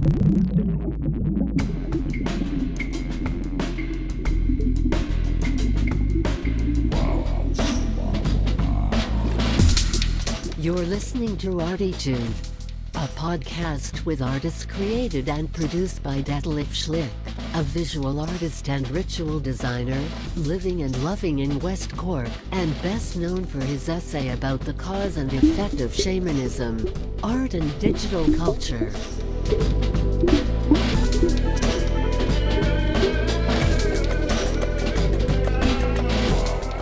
You're listening to ArTEEtude, a podcast with artists created and produced by Detlef Schlich, a visual artist and ritual designer, living and loving in West Cork, and best known for his essay about the cause and effect of shamanism, art and digital culture.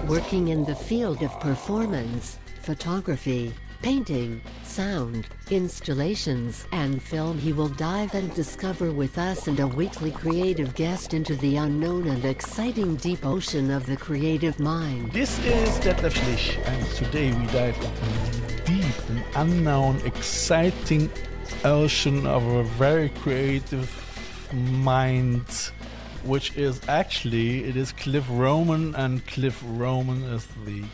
Working in the field of performance, photography, painting, sound, installations, and film, he will dive and discover with us and a weekly creative guest into the unknown and exciting deep ocean of the creative mind. This is Detlef Schlich, and today we dive into deep and unknown, exciting ocean of a very creative mind, which is actually, it is Cliff Roman, and Cliff Roman is the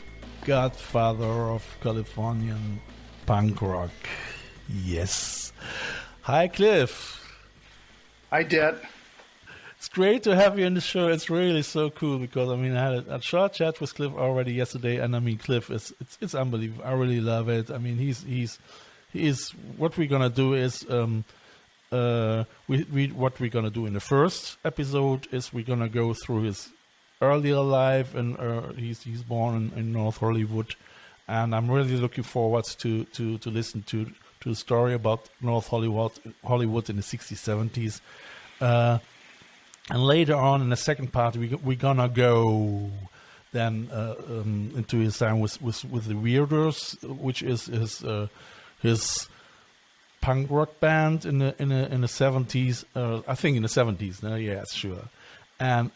godfather of Californian punk rock. Yes. Hi, Cliff. Hi, Det. It's great to have you on the show. It's really so cool because I had a short chat with Cliff already yesterday, and Cliff is it's unbelievable. I really love it. He's what we're gonna do is what we're gonna do in the first episode is we're gonna go through his earlier life, and he's born in North Hollywood, and I'm really looking forward to listen to the story about North Hollywood in the 60s, 70s, and later on in the second part we're gonna go then into his time with the Weirdos, which is his punk rock band in the 70s, I think in the 70s. Yes, sure, and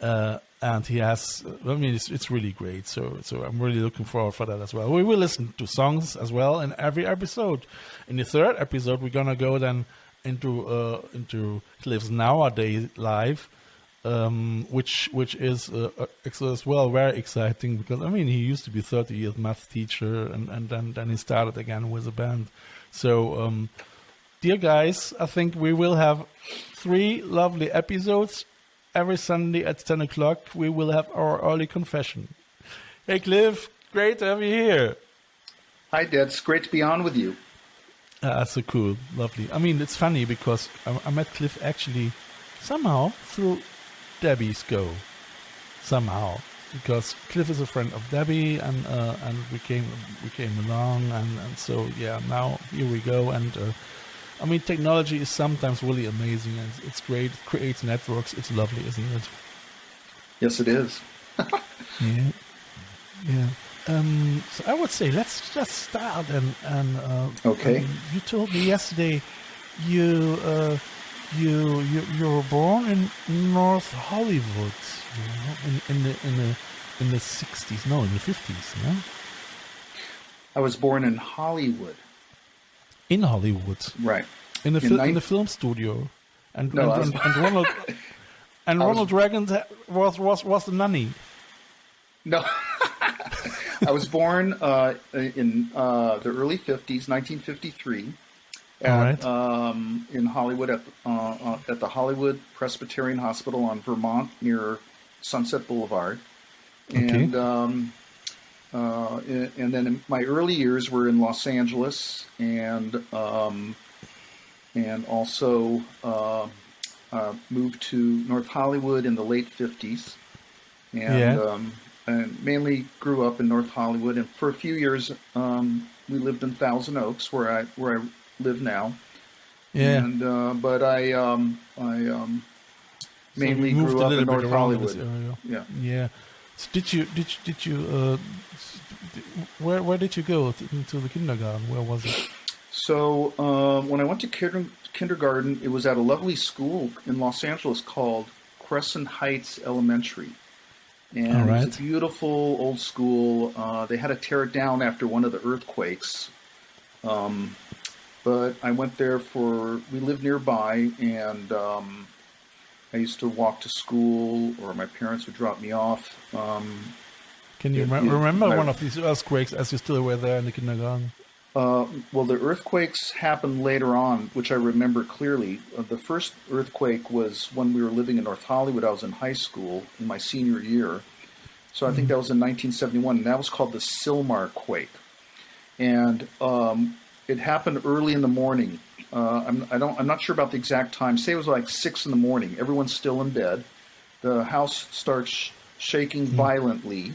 he has, it's really great. So I'm really looking forward for that as well. We will listen to songs as well in every episode. In the third episode, we're gonna go then into Cliff's nowadays life, which is as well very exciting because he used to be 30 years math teacher, and then he started again with a band. So dear guys, I think we will have 3 lovely episodes. Every Sunday at 10 o'clock, we will have our early confession. Hey, Cliff, great to have you here. Hi, Det. It's great to be on with you. That's so cool. Lovely. It's funny because I met Cliff actually somehow through Debbie's Go. Somehow. Because Cliff is a friend of Debbie, and we came along, and so, yeah, now here we go, and technology is sometimes really amazing, and it's great. It creates networks. It's lovely, isn't it? Yes, it is. Yeah. So I would say let's just start. Okay. You told me yesterday you were born in North Hollywood, in the 60s. No, in the 50s. No. I was born in Hollywood. In Hollywood, right? In the film studio, and Ronald Reagan was the nanny. No, I was born in the early 50s, 1953, in Hollywood at the Hollywood Presbyterian Hospital on Vermont near Sunset Boulevard, and then in my early years were in Los Angeles, and also moved to North Hollywood in the late 50s, and mainly grew up in North Hollywood. And for a few years, we lived in Thousand Oaks, where I live now. Yeah. And but I mainly grew up in North Hollywood. Yeah. Yeah. So did you where did you go to the kindergarten? Where was it? So when I went to kindergarten, it was at a lovely school in Los Angeles called Crescent Heights Elementary. And it was a beautiful old school. They had to tear it down after one of the earthquakes. But I went there we lived nearby, and I used to walk to school, or my parents would drop me off. Can you remember one of these earthquakes as you still were there in the kindergarten? Well, the earthquakes happened later on, which I remember clearly. The first earthquake was when we were living in North Hollywood. I was in high school in my senior year. So I think that was in 1971, and that was called the Silmar Quake. And it happened early in the morning. I'm not sure about the exact time. Say it was like 6 in the morning. Everyone's still in bed. The house starts shaking violently.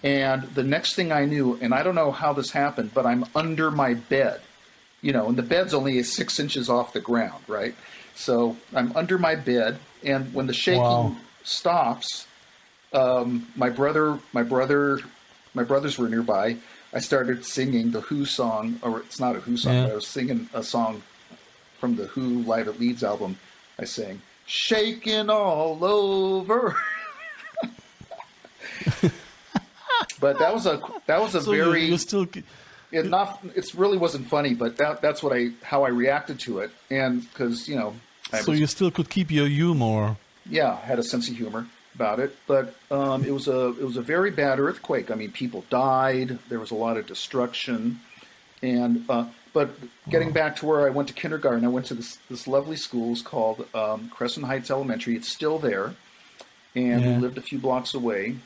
And the next thing I knew, and I don't know how this happened, but I'm under my bed. And the bed's only 6 inches off the ground, right? So I'm under my bed, and when the shaking stops, my brothers were nearby. I started singing the Who song, or it's not a Who song, but I was singing a song from the Who Live at Leeds album. I sang, "Shaking all over." But that was a so very you still it really wasn't funny, but that's how I reacted to it, and because you still could keep your humor. Yeah, I had a sense of humor about it, but it was a very bad earthquake. I mean, people died. There was a lot of destruction, and but getting back to where I went to kindergarten, I went to this lovely school. It's called Crescent Heights Elementary. It's still there, and we lived a few blocks away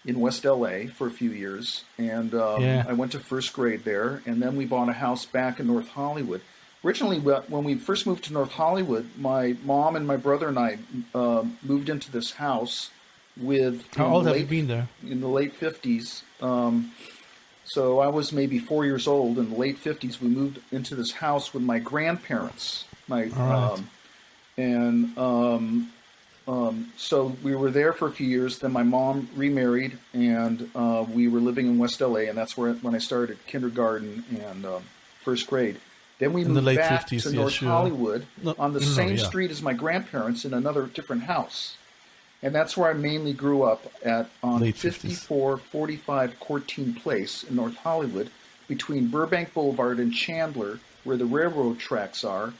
in West LA for a few years, and I went to first grade there, and then we bought a house back in North Hollywood. Originally, when we first moved to North Hollywood, my mom and my brother and I moved into this house with... How old have you been there? In the late 50s. So I was maybe 4 years old. In the late 50s, we moved into this house with my grandparents. So we were there for a few years. Then my mom remarried, and we were living in West LA, and that's when I started kindergarten and first grade. Then we moved back to North Hollywood on the same street as my grandparents in another different house. And that's where I mainly grew up on 5445 Courtine Place in North Hollywood, between Burbank Boulevard and Chandler, where the railroad tracks are.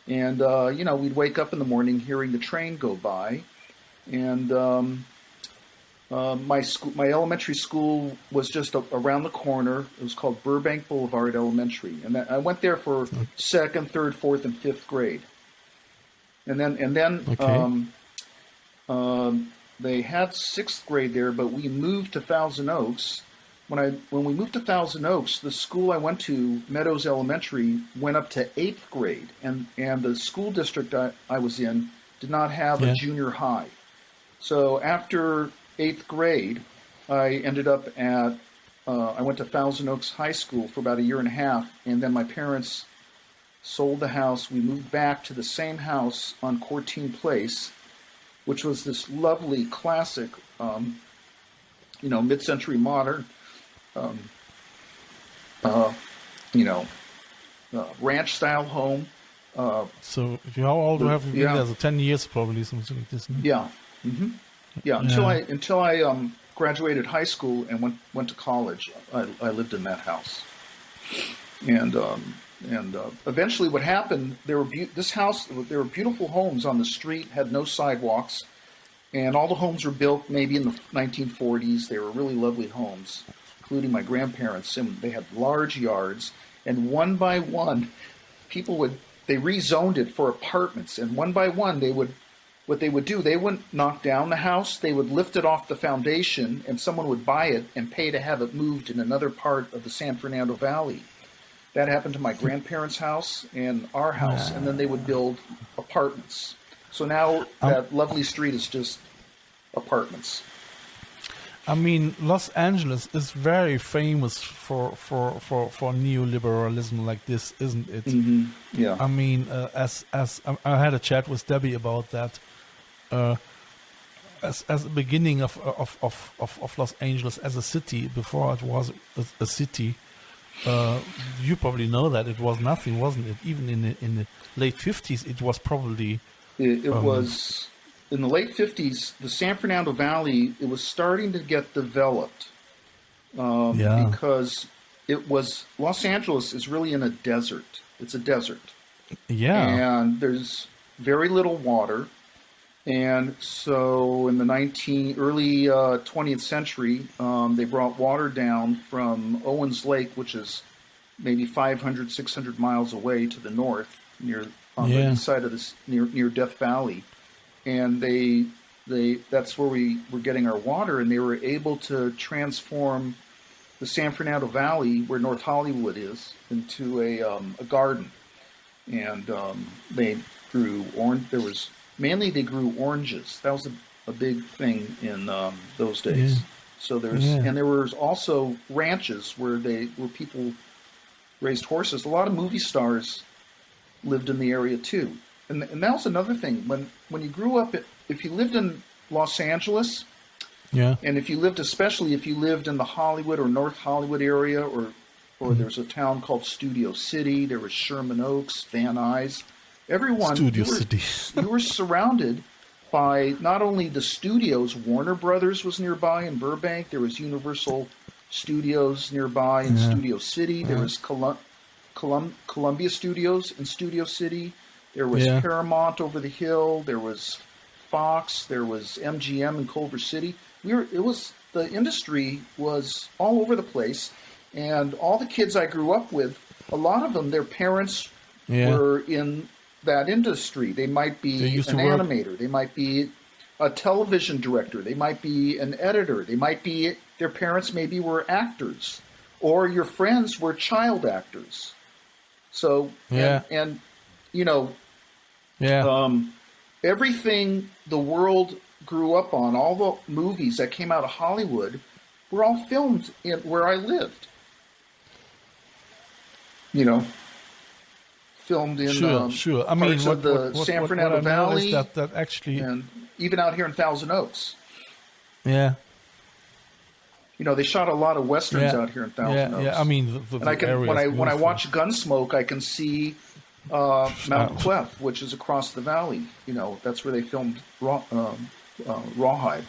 And, we'd wake up in the morning hearing the train go by. And my elementary school was just around the corner. It was called Burbank Boulevard Elementary. And I went there for 2nd, 3rd, 4th, and 5th grade. And then they had 6th grade there, but we moved to Thousand Oaks. When we moved to Thousand Oaks, the school I went to, Meadows Elementary, went up to 8th grade, and the school district I was in did not have a junior high. So after 8th grade, I ended up I went to Thousand Oaks High School for about a year and a half, and then my parents sold the house. We moved back to the same house on Courtine Place, which was this lovely, classic, mid-century modern, ranch-style home. So how old have you been there? So 10 years probably, something like this. No? Yeah. Mm-hmm. Yeah, until I graduated high school and went to college, I lived in that house. And eventually what happened, there were beautiful homes on the street, had no sidewalks, and all the homes were built maybe in the 1940s. They were really lovely homes, including my grandparents, and they had large yards. And one by one, they rezoned it for apartments, and one by one what they would do, they wouldn't knock down the house, they would lift it off the foundation, and someone would buy it and pay to have it moved in another part of the San Fernando Valley. That happened to my grandparents' house and our house, and then they would build apartments. So now that lovely street is just apartments. I mean, Los Angeles is very famous for neoliberalism like this, isn't it? Mm-hmm. Yeah. I mean, as I had a chat with Debbie about that. As the beginning of Los Angeles as a city, before it was a city, you probably know that it was nothing, wasn't it? Even in the late 50s, it was probably... It was... In the late 50s, the San Fernando Valley, it was starting to get developed because Los Angeles is really in a desert. It's a desert. Yeah. And there's very little water. And so in the early 20th century, they brought water down from Owens Lake, which is maybe 500, 600 miles away to the north, on the east side of this, near Death Valley, and that's where we were getting our water, and they were able to transform the San Fernando Valley, where North Hollywood is, into a garden, and they grew they grew oranges. That was a big thing in those days. So and there was also ranches where people raised horses. A lot of movie stars lived in the area too, and that was another thing. When you grew up, if you lived in Los Angeles, and especially if you lived in the Hollywood or North Hollywood area, or there's a town called Studio City. There was Sherman Oaks, Van Nuys. Everyone, you were surrounded by not only the studios. Warner Brothers was nearby in Burbank. There was Universal Studios nearby in Studio City. There was Columbia Studios in Studio City. There was Paramount over the hill. There was Fox. There was MGM in Culver City. The industry was all over the place, and all the kids I grew up with, a lot of them, their parents were in that industry. They might be an animator. They might be a television director. They might be an editor. Their parents maybe were actors, or your friends were child actors. So, everything the world grew up on, all the movies that came out of Hollywood, were all filmed where I lived. Filmed in sure. I mean, parts of the San Fernando Valley, that actually, and even out here in Thousand Oaks. Yeah. They shot a lot of westerns out here in Thousand Oaks. Yeah, I mean, when I watch Gunsmoke, I can see Mount Clef, which is across the valley. That's where they filmed Rawhide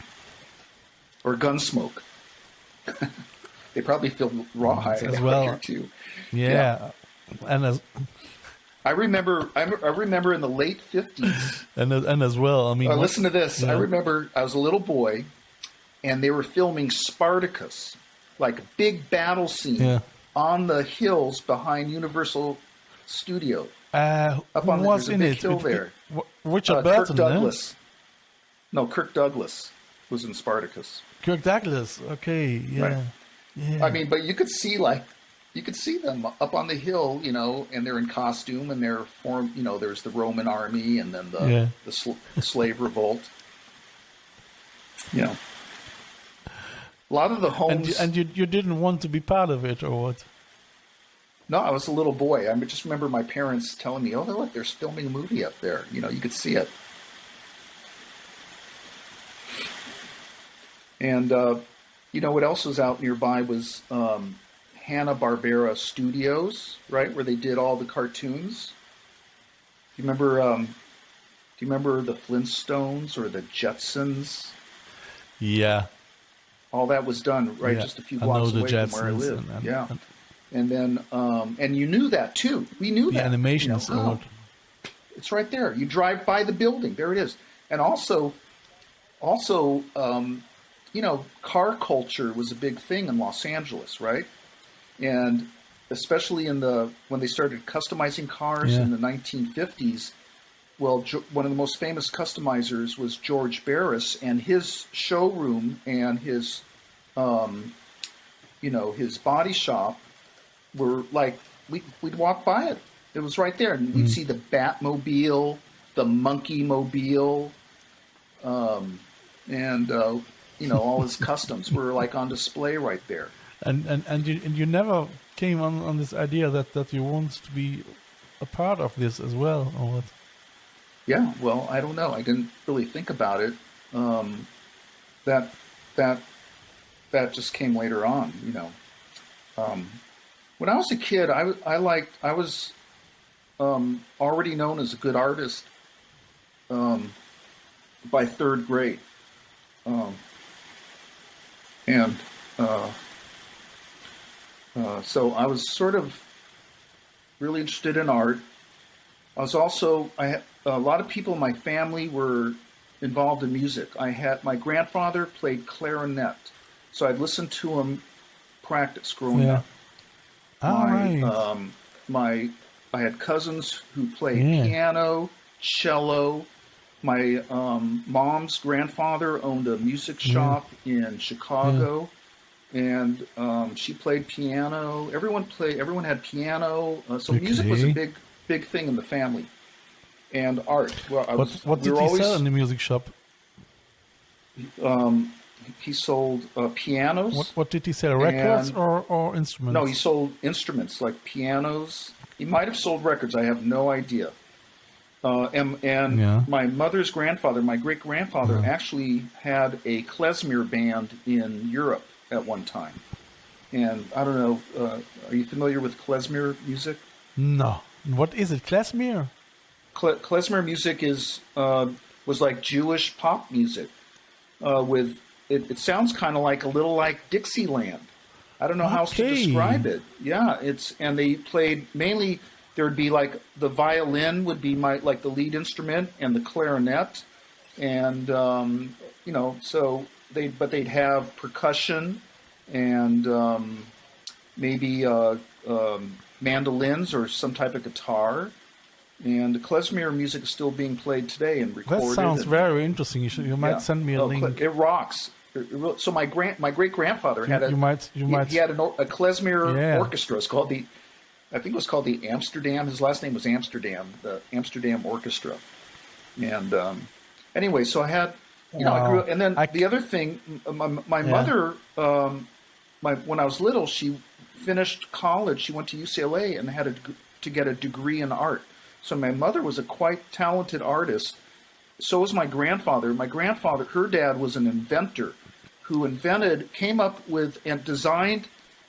or Gunsmoke. They probably filmed Rawhide as well here too. Yeah. And I remember in the late 50s. and as well, I mean, listen to this. I remember I was a little boy, and they were filming Spartacus, like a big battle scene on the hills behind Universal Studio. Up on was in it? Hill there. Richard Burton, Kirk Douglas. No, Kirk Douglas was in Spartacus. Kirk Douglas. Okay, yeah. Right. Yeah. I mean, but you could see them up on the hill, and they're in costume, and they're formed. There's the Roman army, and then the slave revolt. A lot of the Holmes. And you didn't want to be part of it, or what? No, I was a little boy. I just remember my parents telling me, "Oh, look, there's filming a movie up there." You could see it. And what else was out nearby was Hanna-Barbera Studios, right, where they did all the cartoons. Do you remember the Flintstones or the Jetsons? Yeah. All that was done just a few blocks away from where I live. And then and you knew that too. We knew that. The animations. It's right there. You drive by the building. There it is. And also, car culture was a big thing in Los Angeles, right? And especially when they started customizing cars in the 1950s, well, one of the most famous customizers was George Barris, and his showroom and his, his body shop were like, we'd walk by it. It was right there, and we'd see the Batmobile, the Monkey Mobile, and all his customs were like on display right there. And you never came on this idea that you want to be a part of this as well, or what? Yeah, well, I don't know. I didn't really think about it. That just came later on, When I was a kid, I was already known as a good artist by third grade. So I was sort of really interested in art. I had a lot of people in my family were involved in music. My grandfather played clarinet, so I'd listen to him practice growing up. I had cousins who played piano, cello. My mom's grandfather owned a music shop in Chicago, and she played piano. Everyone had piano. So music was a big thing in the family. And art. Well, what did he sell in the music shop? He sold pianos. What did he sell? Records or instruments? No, he sold instruments like pianos. He might have sold records. I have no idea. My mother's grandfather, my great-grandfather, actually had a klezmer band in Europe at one time. And I don't know, are you familiar with klezmer music? No. What is it? Klezmer? Klezmer music was like Jewish pop music. It sounds kind of like a little like Dixieland. I don't know how else to describe it. Yeah, and they played mainly. There would be like the violin would be like the lead instrument, and the clarinet, and they'd have percussion and maybe mandolins or some type of guitar. And the klezmer music is still being played today and recorded. That sounds very interesting. You might send me a link. It rocks. So my great grandfather had he had a klezmer orchestra. It's called I think it was called the Amsterdam. His last name was Amsterdam, the Amsterdam Orchestra. And anyway, so I had I grew up, and then the other thing, my mother, when I was little, she finished college. She went to UCLA and had to get a degree in art. So my mother was a quite talented artist. So was my grandfather. My grandfather, her dad was an inventor who came up with and designed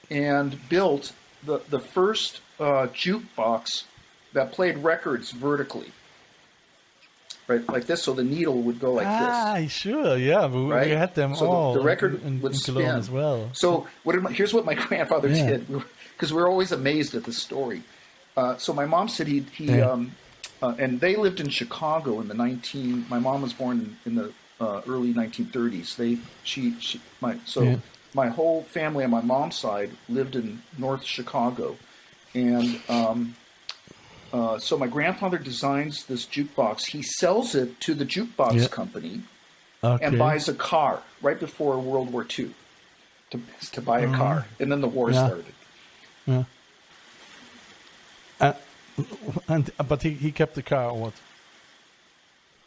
and built the first jukebox that played records vertically. Right, like this, so the needle would go like this. Sure, yeah. We had them all. The record would in spin Cologne as well. So here's what my grandfather did, because we're always amazed at this story. So my mom said and they lived in Chicago in my mom was born in the early 1930s. My whole family on my mom's side lived in North Chicago, and so my grandfather designs this jukebox. He sells it to the jukebox company and buys a car right before World War II to buy a car, and then the war started. Yeah. But he kept the car, or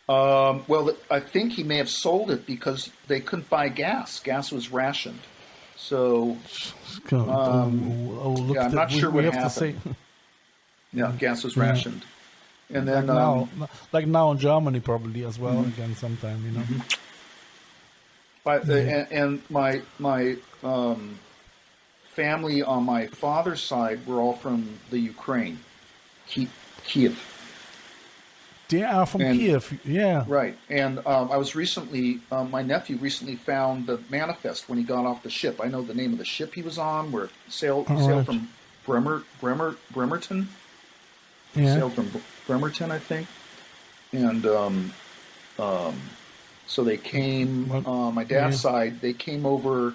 what? Well, I think he may have sold it because they couldn't buy gas. Gas was rationed. So, I'm not sure what happened. Yeah, gas was rationed. And then like now in Germany probably as well again sometime, But and my family on my father's side were all from the Ukraine. Kiev. They are from Kiev, yeah. Right. And I was recently, my nephew recently found the manifest when he got off the ship. I know the name of the ship he was on, where sailed from Bremerton. Yeah. Sailed from Bremerton, I think. And so they came, my dad's side, they came over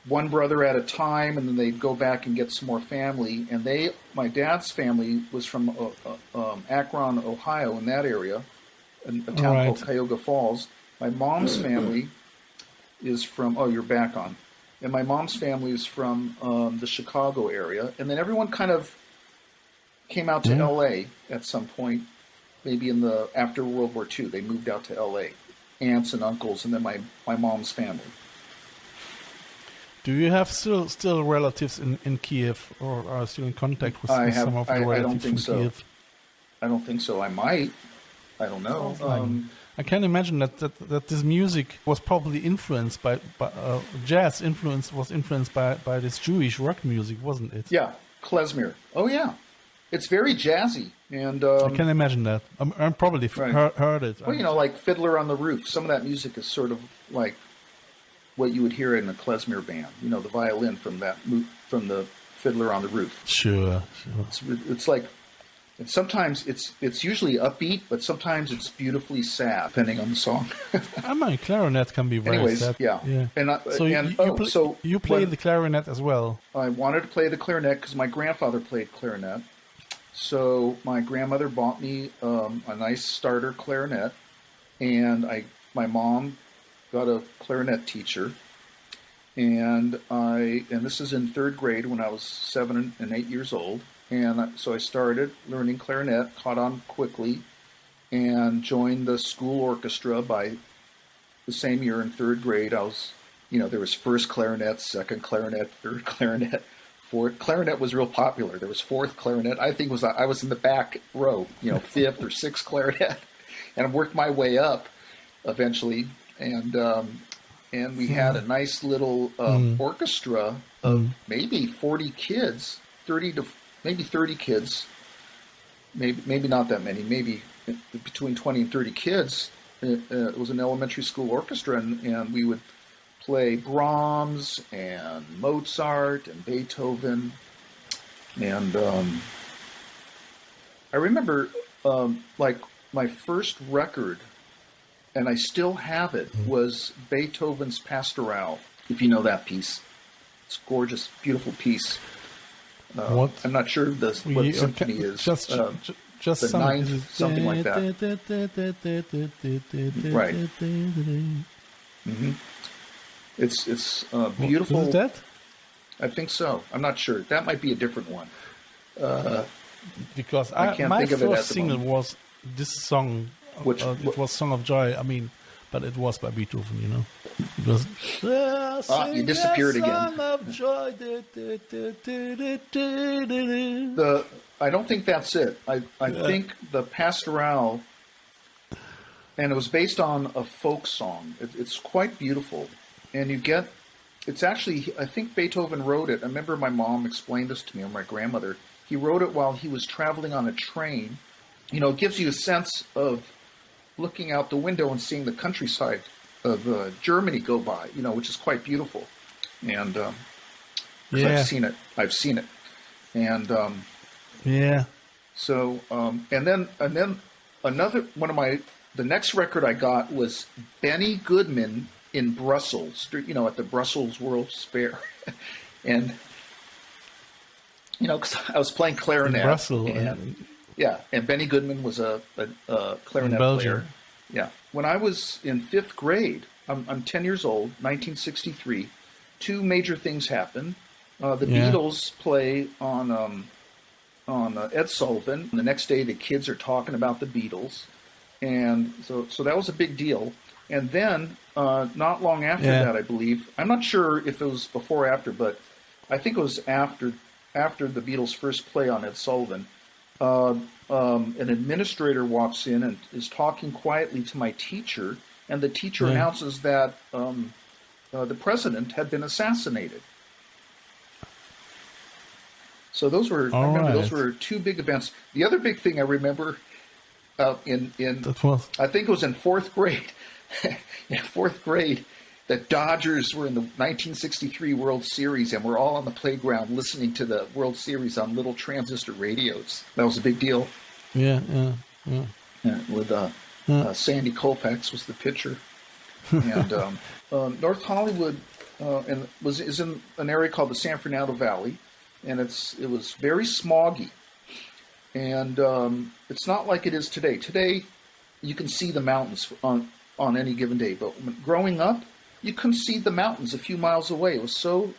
one brother at a time, and then they'd go back and get some more family. And my dad's family was from Akron, Ohio, in that area, a town called Cuyahoga Falls. My mom's family is from, you're back on. And my mom's family is from the Chicago area. And then everyone kind of came out to L.A. at some point, maybe after World War II. They moved out to L.A., aunts and uncles, and then my mom's family. Do you have still relatives in Kiev, or are still in contact with some of your relatives? I don't think so. Kiev? I don't think so. I might. I don't know. I can imagine that this music was probably influenced by jazz. Was influenced by this Jewish rock music, wasn't it? Yeah, klezmer. Oh yeah, it's very jazzy, and I can imagine that. I probably heard it. Well, like Fiddler on the Roof. Some of that music is sort of like what you would hear in a klezmer band. The violin from the Fiddler on the Roof. Sure. It's like And sometimes it's usually upbeat, but sometimes it's beautifully sad, depending on the song. I mean, clarinet can be very sad. Yeah. You play the clarinet as well. I wanted to play the clarinet because my grandfather played clarinet. So my grandmother bought me a nice starter clarinet, and my mom got a clarinet teacher, and this is in third grade when I was 7 and 8 years old. And so I started learning clarinet, caught on quickly, and joined the school orchestra by the same year in third grade. There was first clarinet, second clarinet, third clarinet, fourth. Clarinet was real popular. There was fourth clarinet. I think I was in the back row, fifth or sixth clarinet, and I worked my way up eventually. And we had a nice little orchestra of maybe 40 kids, 30 kids, maybe not that many, maybe between 20 and 30 kids. It was an elementary school orchestra, and we would play Brahms and Mozart and Beethoven. And I remember like my first record, and I still have it, was Beethoven's Pastoral, if you know that piece. It's a gorgeous, beautiful piece. I'm not sure what symphony is. Just the ninth, something like that. Right. Mm-hmm. It's beautiful. Is that? I think so. I'm not sure. That might be a different one. Because I can't my think of it first single was this song. It was Song of Joy. But it was by Beethoven, It was. You disappeared again. Song of Joy. I don't think that's it. I think the Pastoral, and it was based on a folk song. It's quite beautiful, and it's actually, I think Beethoven wrote it. I remember my mom explained this to me, or my grandmother. He wrote it while he was traveling on a train. It gives you a sense of looking out the window and seeing the countryside of Germany go by, which is quite beautiful. And I've seen it. And so and then another one of the next record I got was Benny Goodman in Brussels, at the Brussels World's Fair. And because I was playing clarinet in Brussels. And Benny Goodman was a clarinet player. Yeah. When I was in fifth grade, I'm 10 years old, 1963. Two major things happened. The Beatles play on Ed Sullivan. The next day, the kids are talking about the Beatles, and so that was a big deal. And then, not long after that, I believe, I'm not sure if it was before or after, but I think it was after the Beatles first play on Ed Sullivan. An administrator walks in and is talking quietly to my teacher, and the teacher announces that the president had been assassinated. So those were two big events. The other big thing I remember I think it was in fourth grade. In fourth grade, the Dodgers were in the 1963 World Series, and we're all on the playground listening to the World Series on little transistor radios. That was a big deal. Yeah. With Sandy Koufax was the pitcher, and North Hollywood is in an area called the San Fernando Valley, and it was very smoggy, and it's not like it is today. Today, you can see the mountains on any given day, but growing up, you couldn't see the mountains a few miles away. It was so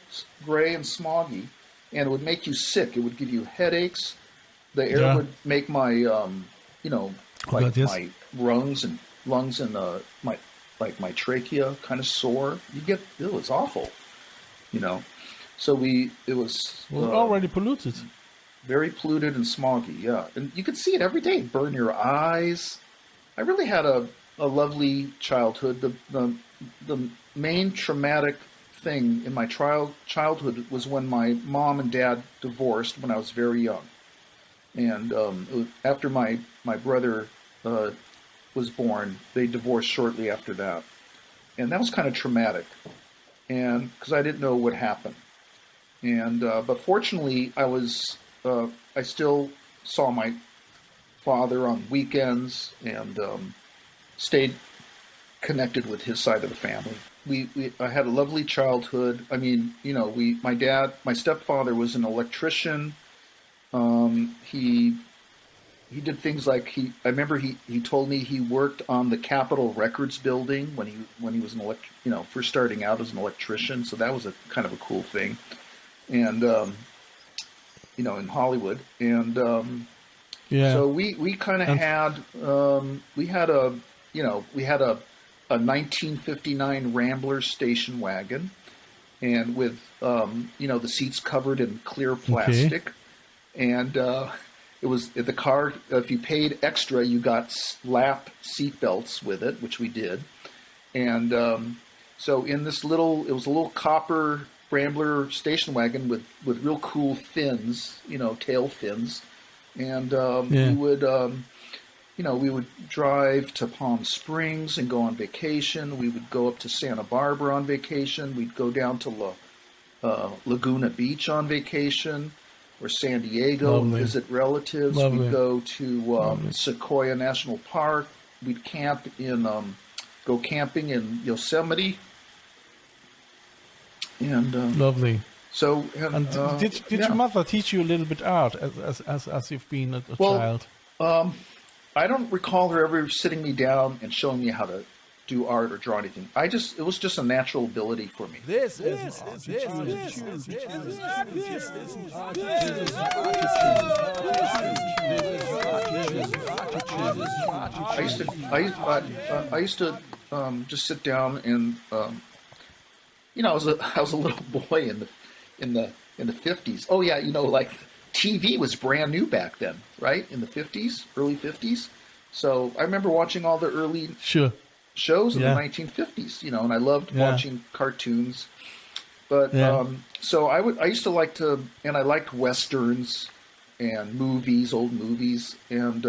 gray and smoggy, and it would make you sick. It would give you headaches. The air would make my, my lungs and my trachea kind of sore. It was awful, So it was already polluted. Very polluted and smoggy, yeah. And you could see it every day. Burn your eyes. I really had a lovely childhood. The main traumatic thing in my childhood was when my mom and dad divorced when I was very young. And after my brother was born, they divorced shortly after that. And that was kind of traumatic, and because I didn't know what happened. And but fortunately, I still saw my father on weekends and stayed connected with his side of the family. I had a lovely childhood. I mean, my stepfather was an electrician. He did things like I remember he told me he worked on the Capitol Records building when he was first starting out as an electrician. So that was a kind of a cool thing. And, in Hollywood. And, so we kind of had a 1959 Rambler station wagon, and with the seats covered in clear plastic, and it was the car. If you paid extra, you got lap seat belts with it, which we did. And so in this it was a little copper Rambler station wagon with real cool fins, tail fins, and we would drive to Palm Springs and go on vacation. We would go up to Santa Barbara on vacation. We'd go down to Laguna Beach on vacation, or San Diego and visit relatives. Lovely. We'd go to Sequoia National Park. We'd go camping in Yosemite. And lovely. So, did your mother teach you a little bit art as you've been a child? I don't recall her ever sitting me down and showing me how to do art or draw anything. It was just a natural ability for me. I used to just sit down and I was a little boy in the 50s. Oh yeah, like TV was brand new back then, right? In the 50s, early 50s. So I remember watching all the early shows in the 1950s, and I loved watching cartoons. But so I used to I liked westerns and old movies, and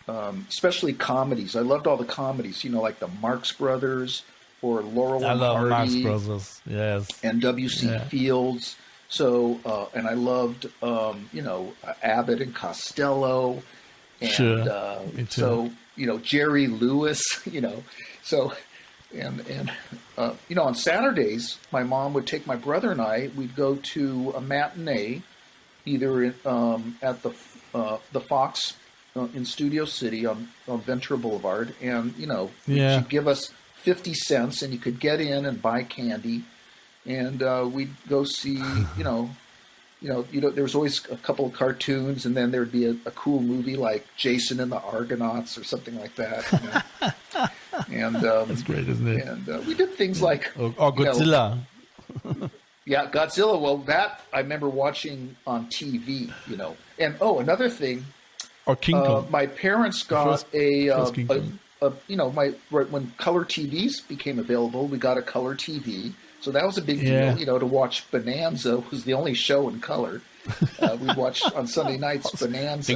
especially comedies. I loved all the comedies, like the Marx Brothers or Laurel and Hardy. Marx Brothers, yes. And W.C. Fields. So, and I loved, Abbott and Costello, and so, Jerry Lewis, so, and on Saturdays, my mom would take my brother and we'd go to a matinee, either at the Fox in Studio City on Ventura Boulevard, and she'd give us 50 cents, and you could get in and buy candy. And we'd go see, there was always a couple of cartoons, and then there'd be a cool movie like Jason and the Argonauts or something like that. And that's great, isn't it? And we did things like Godzilla. Godzilla. Well, that I remember watching on TV. And another thing. Or King Kong. My parents got when color TVs became available, we got a color TV. So that was a big deal, to watch Bonanza was the only show in color. We'd watch on Sunday nights Bonanza.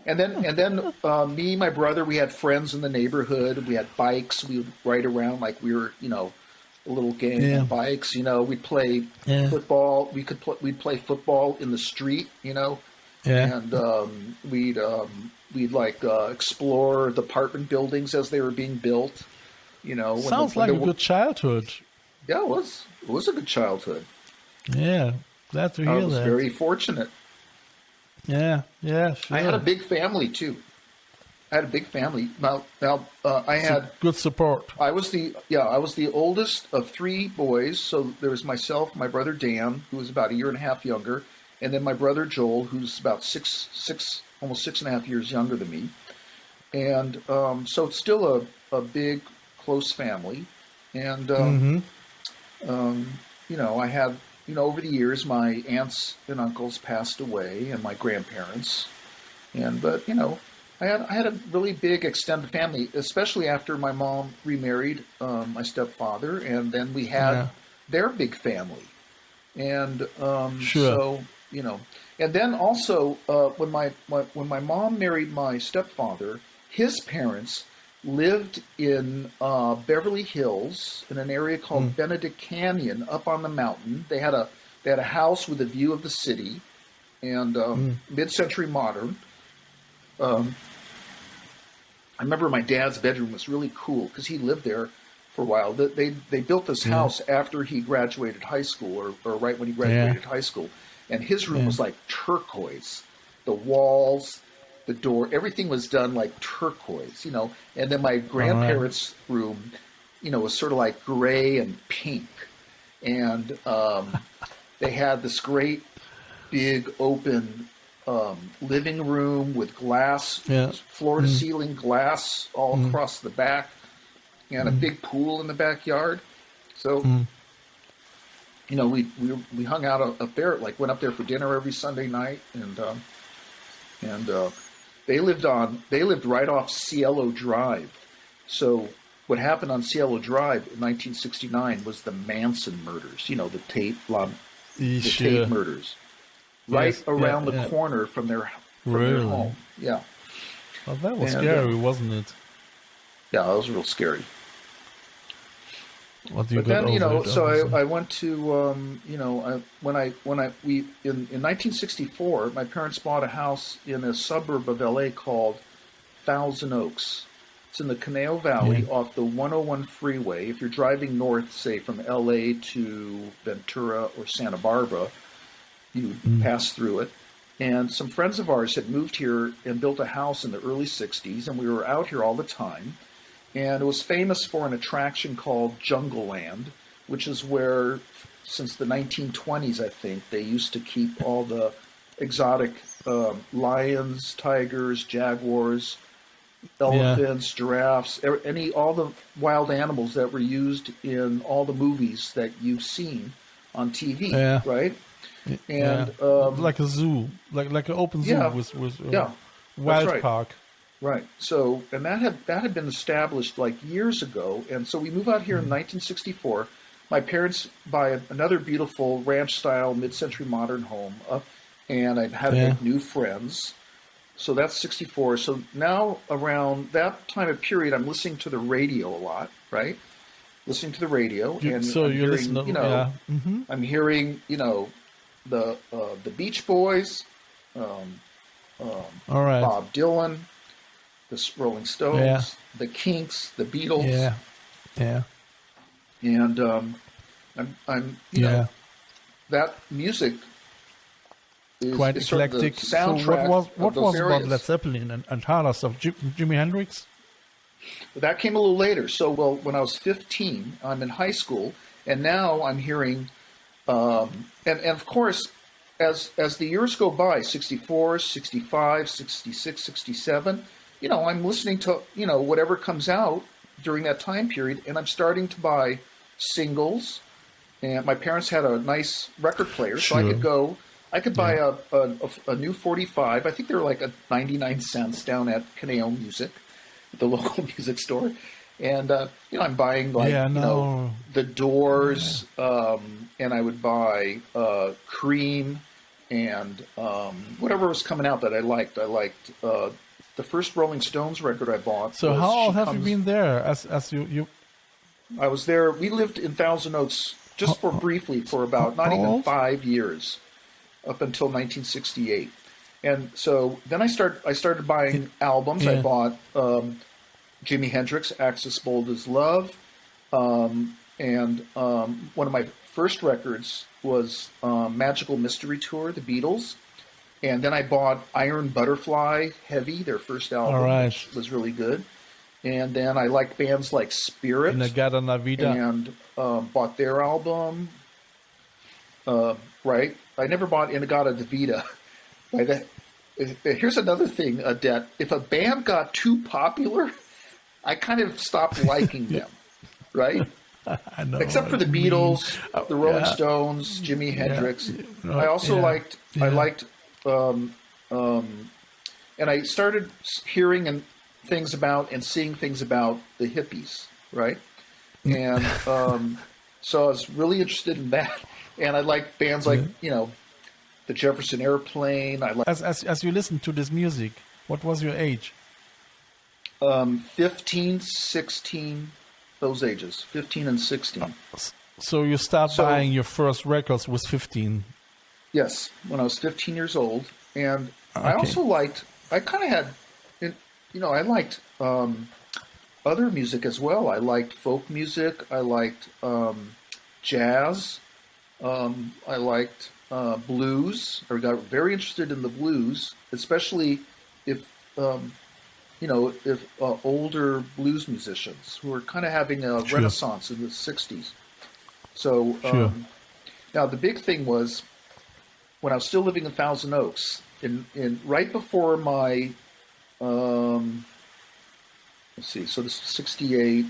And then me and my brother, we had friends in the neighborhood. We had bikes. We would ride around like we were, a little gang on bikes. We'd play football. We'd play football in the street, and we'd explore the apartment buildings as they were being built. Sounds like a good childhood. Yeah, it was a good childhood. Yeah, glad to hear that. I was very fortunate. Yeah, sure. I had a big family too. Now I had good support. I was the oldest of three boys. So there was myself, my brother Dan, who was about a year and a half younger, and then my brother Joel, who's about almost 6.5 years younger than me. And so it's still a big, close family. And, I had, over the years, my aunts and uncles passed away and my grandparents. But I had a really big extended family, especially after my mom remarried my stepfather. And then we had their big family. And so, and then also when my mom married my stepfather, his parents lived in Beverly Hills in an area called Benedict Canyon up on the mountain. They had a house with a view of the city, and mid-century modern. I remember my dad's bedroom was really cool because he lived there for a while. They built this house after he graduated high school, or right when he graduated high school, and his room was like turquoise. The walls, the door, everything was done like turquoise, And then my grandparents' room, was sort of like gray and pink, and they had this great big open living room with glass, floor-to-ceiling glass all across the back, and a big pool in the backyard. So, we hung out up there, like went up there for dinner every Sunday night, and they lived right off Cielo Drive. So what happened on Cielo Drive in 1969 was the Manson murders, the Tate murders. Right around the corner from their home. Yeah. Well, that was scary, wasn't it? Yeah, that was real scary. What do you but then, so I went to, in 1964, my parents bought a house in a suburb of LA called Thousand Oaks. It's in the Conejo Valley off the 101 freeway. If you're driving north, say from LA to Ventura or Santa Barbara, you pass through it. And some friends of ours had moved here and built a house in the early 60s, and we were out here all the time. And it was famous for an attraction called Jungle Land, which is where, since the 1920s, I think, they used to keep all the exotic lions, tigers, jaguars, elephants, giraffes, all the wild animals that were used in all the movies that you've seen on TV, right? And like a zoo, like an open zoo with wild park. Right. So, and that had been established like years ago. And so we move out here in 1964. My parents buy another beautiful ranch-style mid-century modern home, and I had to make new friends. So that's 64. So now around that time of period, I'm listening to the radio a lot, right? Listening to the radio, and so I'm you're hearing, listening. I'm hearing, the Beach Boys, all right, Bob Dylan, the Rolling Stones, the Kinks, the Beatles, and I'm that music is quite is sort of eclectic. the So soundtrack what of was those about areas. Led Zeppelin and harder stuff? Jimi Hendrix? That came a little later. So, when I was 15, I'm in high school, and now I'm hearing, and of course, as the years go by, 64, 65, 66, 67, I'm listening to, whatever comes out during that time period, and I'm starting to buy singles. And my parents had a nice record player, so I could buy a new 45. I think they were like 99 cents down at Conejo Music, the local music store. And, I'm buying the Doors, and I would buy Cream and whatever was coming out that I liked. I liked the first Rolling Stones record I bought. So how old have you been there as you? I was there. We lived in Thousand Oaks just briefly for about not even 5 years, up until 1968. And so then I started buying albums. I bought Jimi Hendrix, Axis Bold as Love, and one of my first records was Magical Mystery Tour, the Beatles. And then I bought Iron Butterfly Heavy, their first album, which was really good. And then I liked bands like Spirit, and bought their album. Right? I never bought Inagata Devita. Here's another thing, Det. If a band got too popular, I kind of stopped liking them, right? I know. Except for the Beatles, the Rolling Stones, Jimi Hendrix. I also liked, and I started hearing things about and seeing things about the hippies, right? And so I was really interested in that. And I liked bands like, the Jefferson Airplane. As you listened to this music, what was your age? 15, 16, those ages, 15 and 16. So you start buying your first records with 15. Yes, when I was 15 years old, and Okay. I also liked. I kind of had, I liked other music as well. I liked folk music. I liked jazz. I liked blues. I got very interested in the blues, especially if older blues musicians who were kind of having a renaissance in the 60s. So now the big thing was when I was still living in Thousand Oaks, in right before my let's see, so this is 68.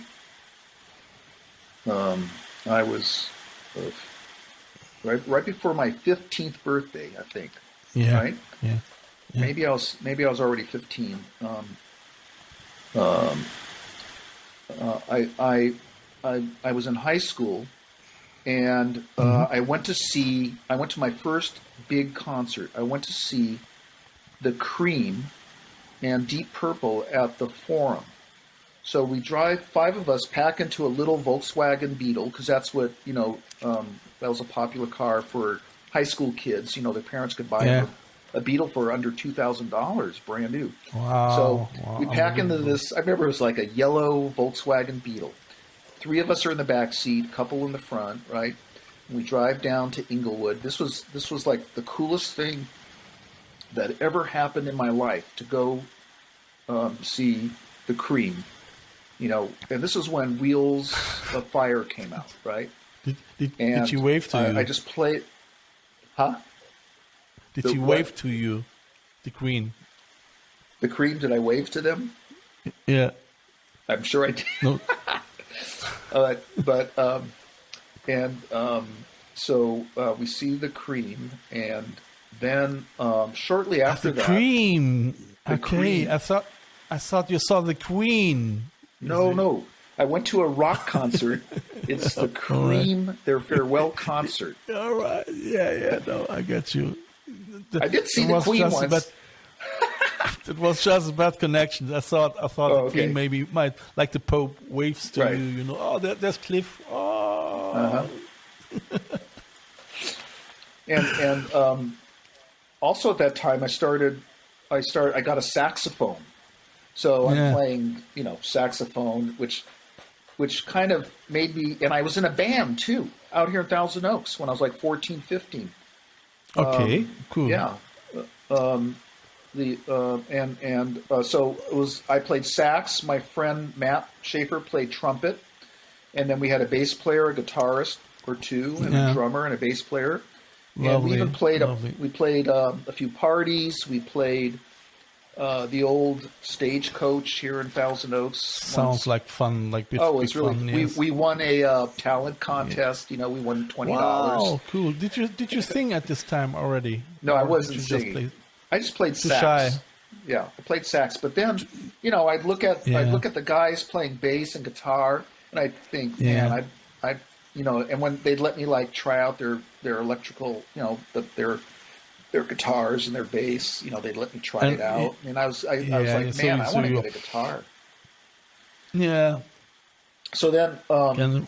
I was right before my 15th birthday, I think. Yeah. Right. Yeah. Maybe I was already 15. I was in high school, and I went to my first big concert. I went to see the Cream and Deep Purple at the Forum. So we drive, 5 of us pack into a little Volkswagen Beetle, because that's what, that was a popular car for high school kids. Their parents could buy a Beetle for under $2,000, brand new. Wow. So we pack into this, I remember it was like a yellow Volkswagen Beetle. 3 of us are in the back seat, couple in the front, right? And we drive down to Inglewood. This was like the coolest thing that ever happened in my life, to go see the Cream. And this is when Wheels of Fire came out, right? Did you wave to you? I just played. Huh? Did you wave to you, the Queen? The Cream? Did I wave to them? Yeah. I'm sure I did. No. So we see the Cream, and then shortly after the that, Cream. The Okay, Cream. I thought you saw the Queen. No. I went to a rock concert. It's the Cream, their farewell concert. All right. Yeah. No, I get you. I did see the Queen once. It was just a bad connection. I thought the Queen maybe might, like the Pope waves to you. Oh, there's Cliff. Oh. And also at that time, I got a saxophone. So I'm playing, saxophone, which kind of made me, and I was in a band too, out here in Thousand Oaks when I was like 14, 15. Okay, cool. Yeah. So it was, I played sax. My friend Matt Schaefer played trumpet, and then we had a bass player, a guitarist or two, and a drummer and a bass player. Lovely, and we even played a few parties. We played the old Stagecoach here in Thousand Oaks. Sounds like fun, like big, it's really fun. Yes. We won a talent contest. We won $20. Wow, cool. Did you sing at this time already? No, I wasn't singing. I just played sax. Shy. Yeah, I played sax. But then, I'd look at the guys playing bass and guitar, and I'd think, man, I and when they'd let me try out their electrical, their guitars and their bass, they'd let me try it out, and I was like, man, I want to get a guitar. Yeah. So then, late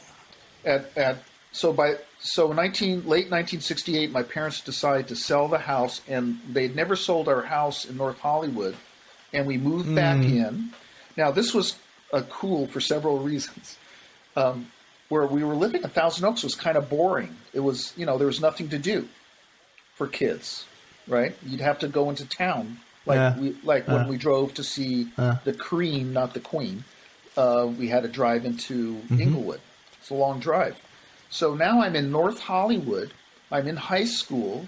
1968, my parents decided to sell the house, and they'd never sold our house in North Hollywood, and we moved back in. Now, this was cool for several reasons. Where we were living in Thousand Oaks was kind of boring. It was, there was nothing to do for kids, right? You'd have to go into town, when we drove to see the Cream, not the Queen. We had to drive into Inglewood. It's a long drive. So now I'm in North Hollywood. I'm in high school,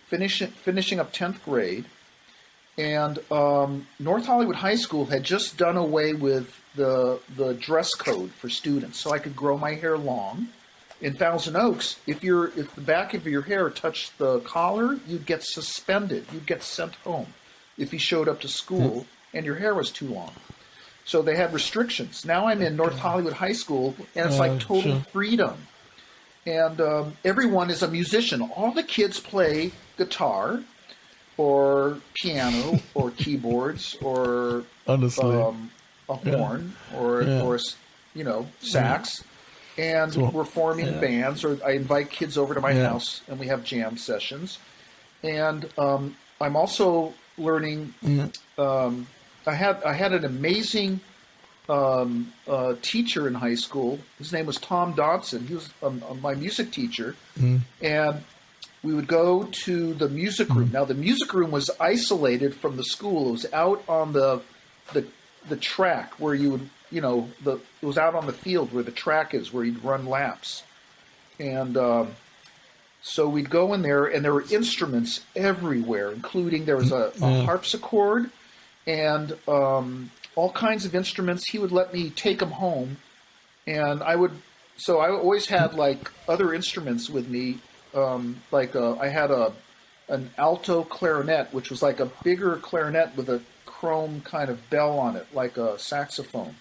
finishing up 10th grade, and North Hollywood High School had just done away with the dress code for students, so I could grow my hair long. In Thousand Oaks, if the back of your hair touched the collar, you'd get suspended. You'd get sent home if you showed up to school and your hair was too long. So they had restrictions. Now I'm in North Hollywood High School, and it's like total freedom. And everyone is a musician. All the kids play guitar or piano or keyboards or a horn or sax. And we're forming bands, or I invite kids over to my house, and we have jam sessions. and I'm also learning. I had an amazing teacher in high school. His name was Tom Dodson. He was my music teacher, and we would go to the music room. Now, the music room was isolated from the school. It was out on the track where you would, it was out on the field where the track is, where you'd run laps. And so we'd go in there, and there were instruments everywhere, including there was a harpsichord and all kinds of instruments. He would let me take them home, and I always had like other instruments with me. I had an alto clarinet, which was like a bigger clarinet with a chrome kind of bell on it, like a saxophone,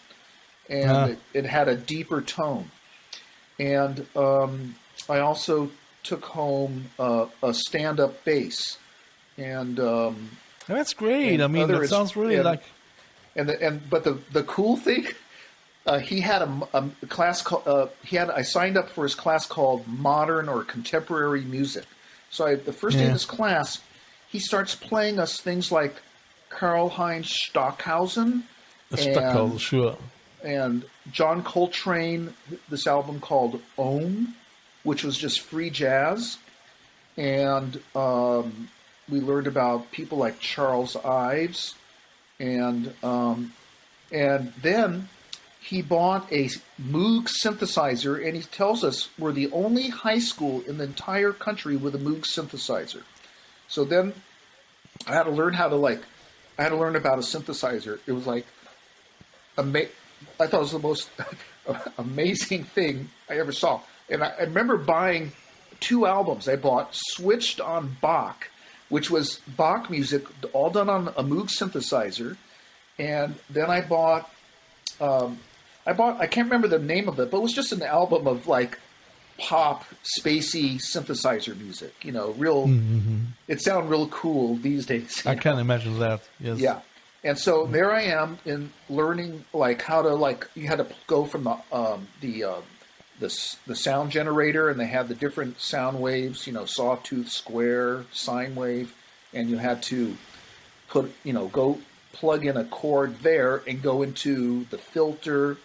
and it had a deeper tone. And I also took home a stand-up bass, and that's great. I mean, that sounds really like. But the cool thing, he had a class called. I signed up for his class called Modern or Contemporary Music. So the first day of this class, he starts playing us things like Karl-Heinz Stockhausen, and John Coltrane. This album called Ohm, which was just free jazz, and we learned about people like Charles Ives, and then he bought a Moog synthesizer, and he tells us we're the only high school in the entire country with a Moog synthesizer. So then I had to learn about a synthesizer. It was like I thought it was the most amazing thing I ever saw. And I remember buying 2 albums. I bought Switched on Bach, which was Bach music all done on a Moog synthesizer. And then I bought, I can't remember the name of it, but it was just an album of like pop, spacey synthesizer music, it sounded real cool these days. I can't imagine that, yes. Yeah. And so there I am in learning like how to you had to go from the sound generator, and they had the different sound waves, sawtooth, square, sine wave, and you had to go plug in a cord there and go into the filter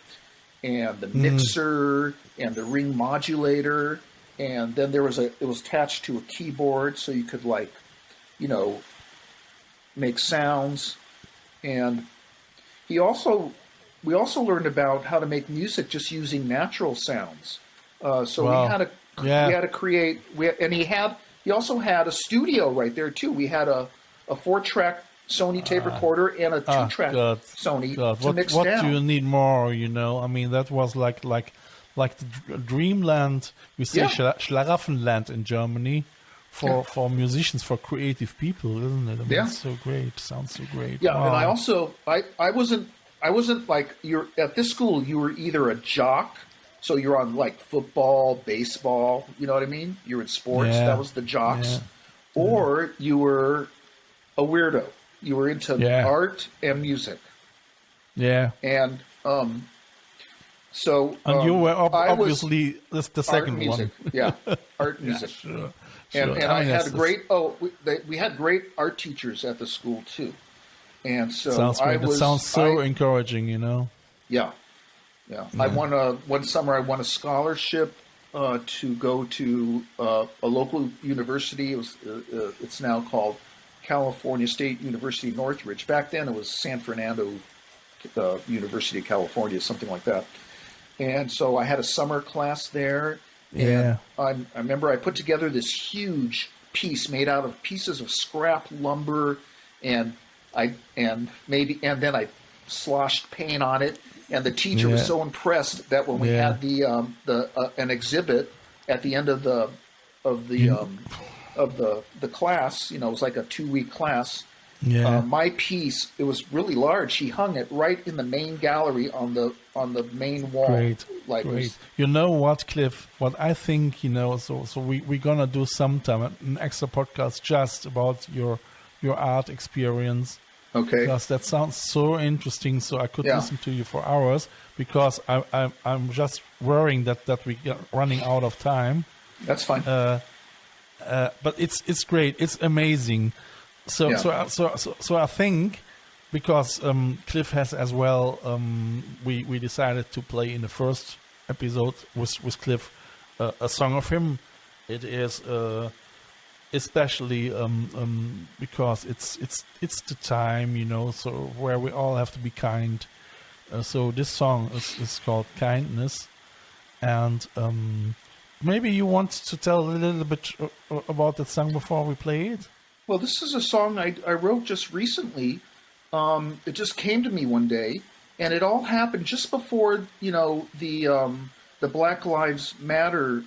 and the mixer and the ring modulator, and then it was attached to a keyboard so you could make sounds. And we also learned about how to make music just using natural sounds. So we had to create. He also had a studio right there too. We had a 4-track Sony tape recorder and a 2-track Sony to mix down. What do you need more? I mean, that was like the dreamland. We say Schlaraffenland in Germany. For musicians, for creative people, isn't it? I mean, it's so great. Sounds so great. Yeah, and I also I wasn't like you're at this school. You were either a jock, so you're on like football, baseball. You know what I mean? You're in sports. That was the jocks, or you were a weirdo. You were into art and music. Yeah, and so you were obviously the second music. one. Yeah, art and music. Sure. And I had we had great art teachers at the school too, and so it sounds so encouraging, Yeah. I won one summer. I won a scholarship to go to a local university. It's now called California State University Northridge. Back then, it was San Fernando University of California, something like that. And so I had a summer class there. Yeah, and I remember I put together this huge piece made out of pieces of scrap lumber, and then I sloshed paint on it. And the teacher was so impressed that when we had an exhibit at the end of the class, it was like a 2-week class. My piece, it was really large. He hung it right in the main gallery on the main wall. Great. You know what, Cliff? What I think, so we're gonna do sometime an extra podcast just about your art experience. Okay. Because that sounds so interesting. So I could listen to you for hours. Because I'm just worrying that we get running out of time. That's fine. but it's great. It's amazing. So I think because Cliff has as well, we decided to play in the first episode with Cliff a song of him. It is especially because it's the time, you know, so where we all have to be kind. So this song is called Kindness, and maybe you want to tell a little bit about that song before we play it? Well, this is a song I wrote just recently. It just came to me one day, and it all happened just before, you know, the Black Lives Matter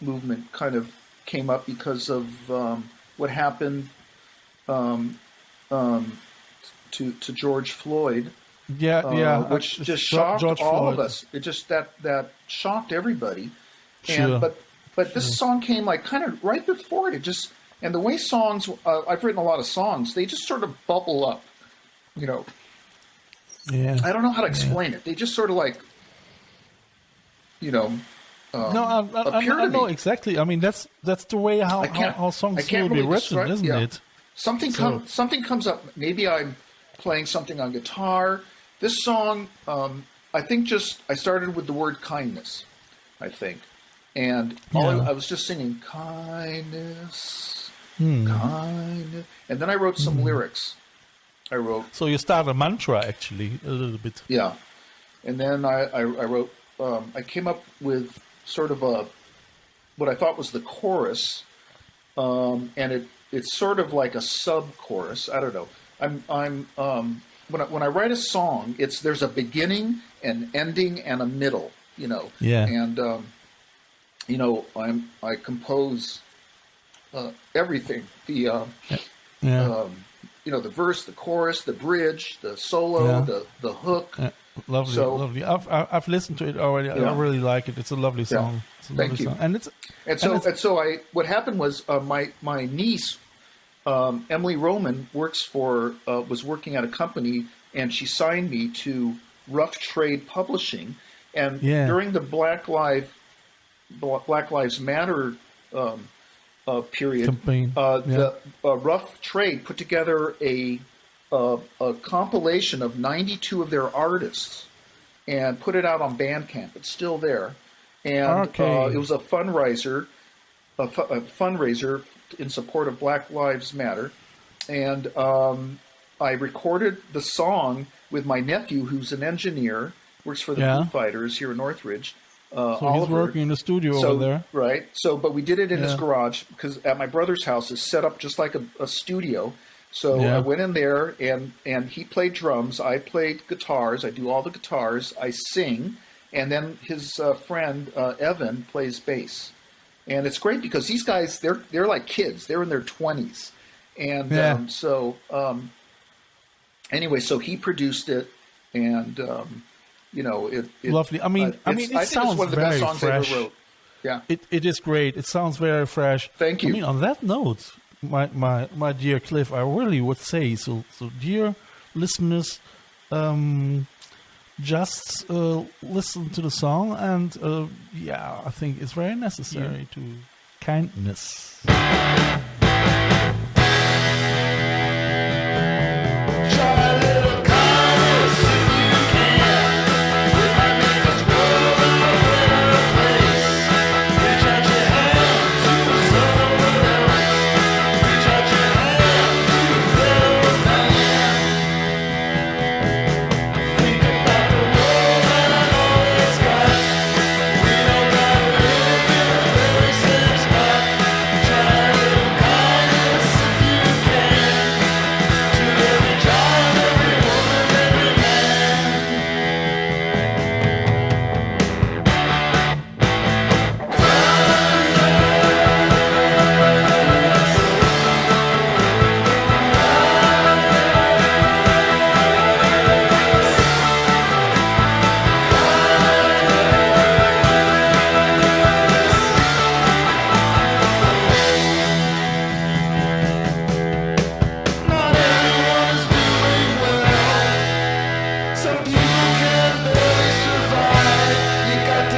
movement kind of came up because of what happened to George Floyd. Which just shocked George all Floyd. Of us. It just that shocked everybody. Sure. And but this song came like kind of right before it. It just, and the way songs, I've written a lot of songs, they just sort of bubble up, you know. Yeah. I don't know how to explain it. They just sort of like, you know. I know exactly. I mean, that's the way how songs will be written, isn't it? Something comes up. Maybe I'm playing something on guitar. This song, I think I started with the word kindness, I think. And I was just singing kindness, kindness. And then I wrote some lyrics. So you start a mantra, actually, a little bit. Yeah. And then I wrote, I came up with sort of what I thought was the chorus. And it's sort of like a sub-chorus. I don't know. When I write a song, there's a beginning, an ending, and a middle, you know. Yeah. And you know, I compose everything. The you know, the verse, the chorus, the bridge, the solo, the hook. Yeah. Lovely, lovely. I've listened to it already. Yeah. I really like it. It's a lovely song. Yeah. It's a Thank lovely you. Song. And so what happened was my niece Emily Roman was working at a company, and she signed me to Rough Trade Publishing. And during the Black Lives Matter period, campaign, the Rough Trade put together a compilation of 92 of their artists and put it out on Bandcamp. It's still there, and it was a fundraiser in support of Black Lives Matter. And I recorded the song with my nephew, who's an engineer, works for the Foo Fighters here in Northridge. So Oliver. He's working in the studio over there. Right. But we did it in his garage, because at my brother's house is set up just like a studio. So I went in there, and he played drums. I played guitars. I do all the guitars. I sing. And then his friend, Evan, plays bass. And it's great because these guys, they're like kids. They're in their 20s. And anyway, so he produced it, and you know, it lovely. I mean, it sounds one of the very best songs fresh. I ever wrote. Yeah, it is great. It sounds very fresh. Thank you. I mean, on that note, my dear Cliff, I really would say so. Dear listeners, just listen to the song, and I think it's very necessary to kindness.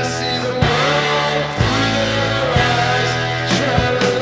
See the world through their eyes. Try to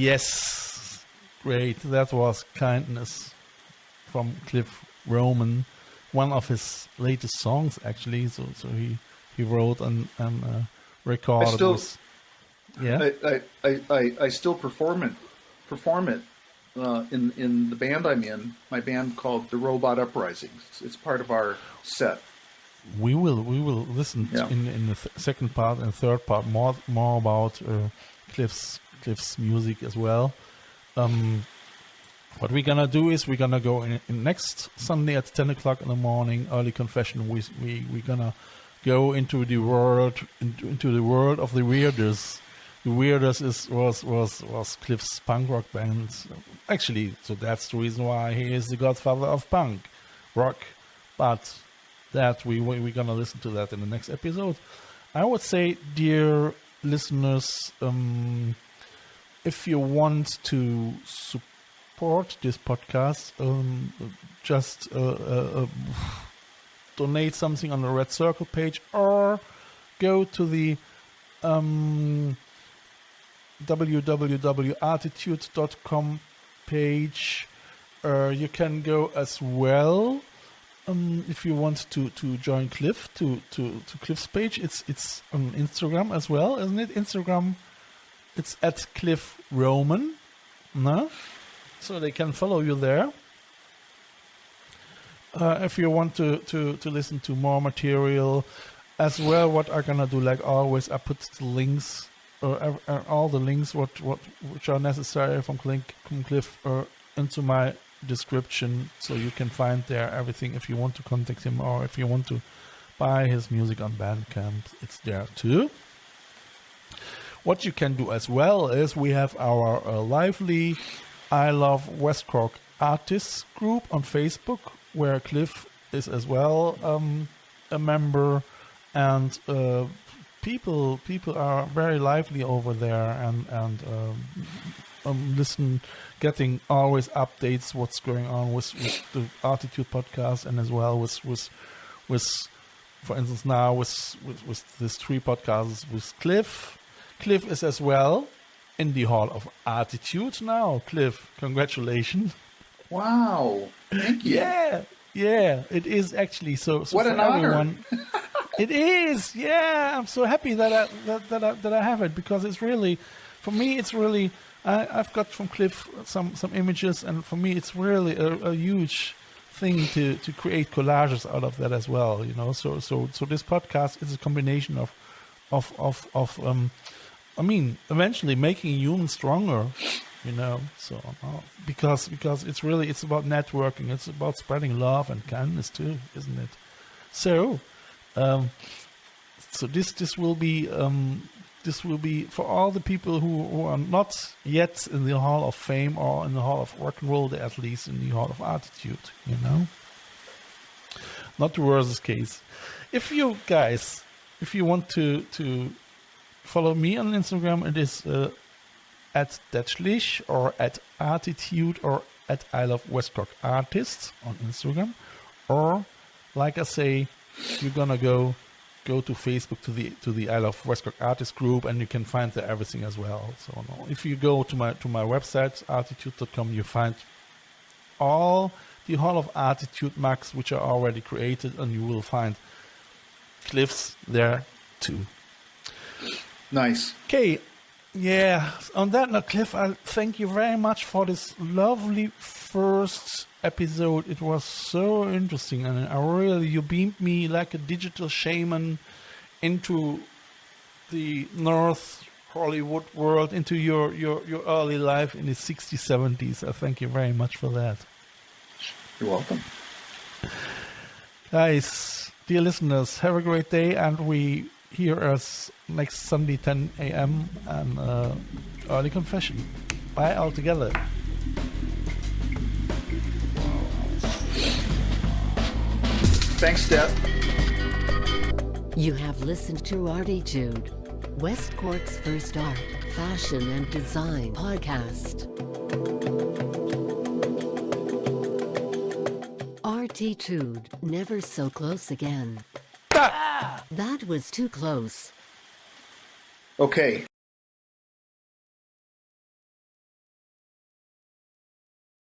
Yes, great. That was Kindness from Cliff Roman, one of his latest songs, actually. So he wrote and recorded this. Yeah, I still perform it in the band I'm in. My band called the Robot Uprising. It's part of our set. We will listen in the second part and third part more about Cliff's music as well. What we're gonna do is we're gonna go in next Sunday at 10 o'clock in the morning, early confession. We're gonna go into the world of the Weirdos. The Weirdos was Cliff's punk rock band. Actually, so that's the reason why he is the godfather of punk rock. But that we're gonna listen to that in the next episode. I would say, dear listeners, if you want to support this podcast, just donate something on the Red Circle page, or go to the www.ArTEEtude.com page. You can go as well if you want to join Cliff to Cliff's page. It's on Instagram as well, isn't it? Instagram, it's at Cliff Roman, no? So they can follow you there. If you want to listen to more material as well, what I'm gonna do, like always, I put the links, all the links which are necessary from Cliff into my description, so you can find there everything. If you want to contact him or if you want to buy his music on Bandcamp, it's there too. What you can do as well is we have our lively I Love West Cork artists group on Facebook, where Cliff is as well a member, and people are very lively over there and getting always updates what's going on with the ArTEEtude podcast, and as well with for instance now with these 3 podcasts with Cliff. Cliff is as well in the Hall of ArTEEtude now. Cliff, congratulations! Wow, thank you. Yeah, it is actually so what an honor. It is. Yeah, I'm so happy that I have it, because it's really, for me, it's really. I've got from Cliff some images, and for me, it's really a huge thing to create collages out of that as well. You know, so this podcast is a combination of I mean, eventually making humans stronger. You know, so because it's about networking. It's about spreading love and kindness too, isn't it? So, so this will be for all the people who are not yet in the Hall of Fame or in the Hall of Rock and Roll, they're at least in the Hall of ArTEEtude. You know, not the worst case. If you want to follow me on Instagram, it is at Detlef Schlich, or at ArTEEtude, or at I Love West Cork Artists on Instagram. Or, like I say, you're gonna go to Facebook to the I Love West Cork Artist group, and you can find there everything as well. So if you go to my website ArTEEtude.com, you find all the Hall of ArTEEtude mags which are already created, and you will find Cliffs there too. Nice. Okay. Yeah, on that note, Cliff, I thank you very much for this lovely first episode. It was so interesting, and you beamed me like a digital shaman into the North Hollywood world, into your early life in the 60s, 70s. I thank you very much for that. You're welcome. Guys, dear listeners, have a great day, and we hear us next Sunday 10 a.m. and early confession. Bye all together. Thanks, Det. You have listened to ArTEEtude, West Cork's first art, fashion and design podcast. ArTEEtude, never so close again. That was too close. Okay.